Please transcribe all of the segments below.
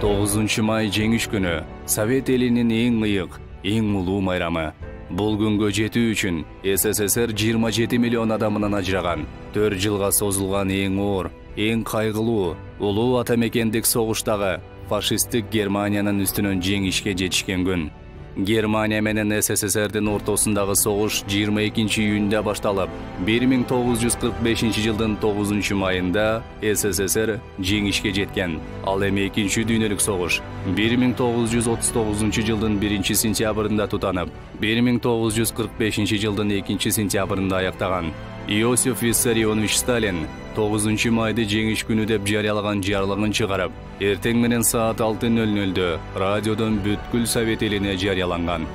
9 may жеңиш күнү Совет элинин эң ыйык, эң улуу майрамы. Бул күнгө жетүү үчүн СССР 27 миллион адамынан ажыраган, 4 жылга созулган эң оор, эң кайгылуу, улуу ата мекендик согуштагы фашисттик Германиянын үстүнөн жеңишке жетишкен күн. Германия менен СССРдин ортосундагы согуш 22 июнда башталып, 1945 жылдын 9 майында СССР жеңишке жеткен. Ал эми экинчи дүйнөлүк согуш 1939 жылдын 1 сентябрында тутанып, 1945 жылдын 2 сентябрында аяктаган. Иосиф Виссарионович Сталин 9 майды жеңиш күнү деп жарыялаган жарлыгын чыгарып, эртең менен саат 6:00 радиодон бүткүл Совет элине жарыяланган.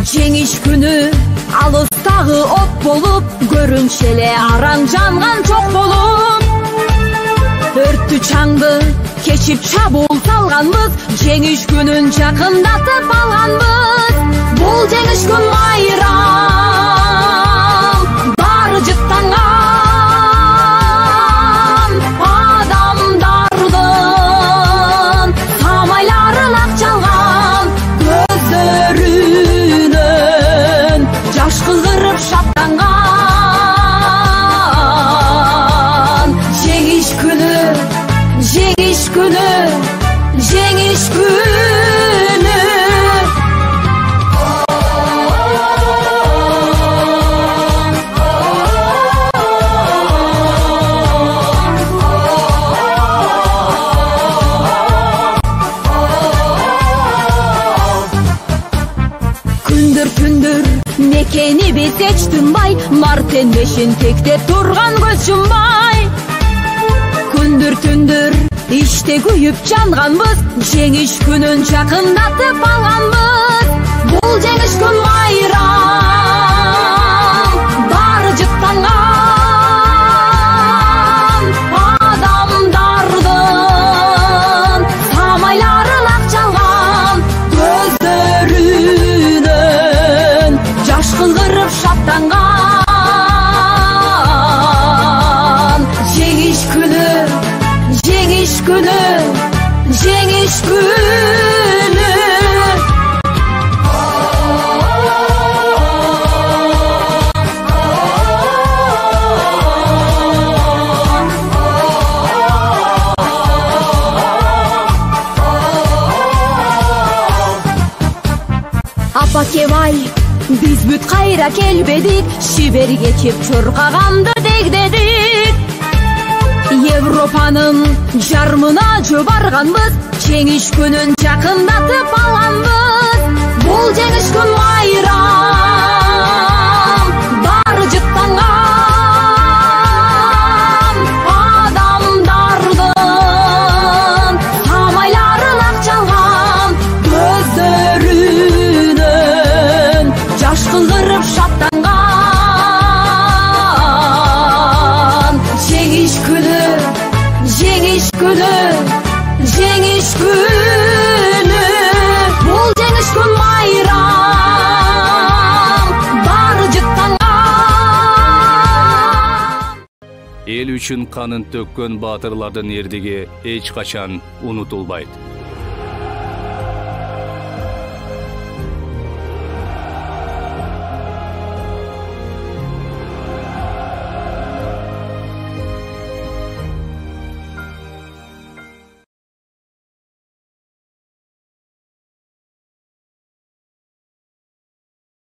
Жеңиш күнү алыстагы от болуп, көрүнчү эле араң жанган чок болуп, өрттү чаңды кечип чабуул салганбыз, жеңиш күнүн жакындатып алганбыз. Бул жеңиш күн майрам, баары жыттанган адамдардын самайлары лакчалган, көздөрүнөн жаш кызырып шаттанган. Жеңиш күнү, жеңиш күнү, жеңиш күнү. Күндүр мекени биз эч тынбай, мартен бешин тектеп турган көз жумбай. Күндүр иште күйүп жанганбыз, жеңиш күнүн жакындатып алганбыз. Бул жеңиш күн майрам, баары жыттанган адамдардын самайлары лакчалган, көздөрүнөн жаш кызырып шаттанган. Жеңиш күнү, жеңиш күнү, жеңиш күнү. Апакебай, биз бүт кайра келбедик, шиберге чеп чуркаганды дегдедик. Европанын жармына жөө барганбыз, жеңиш күнүн жакындатып алганбыз. Бул жеңиш күн майрам, баары жыттанган адамдардын самайлары лакчалган, көздөрүнөн жаш кызырып шаттанган. Жеңиш күнү, жеңиш күнү, жеңиш күнү. Бул жеңиш күн майрам, баары жыттанган. Эл үчүн канын төккөн баатырлардын эрдиги эч качан унутулбайт.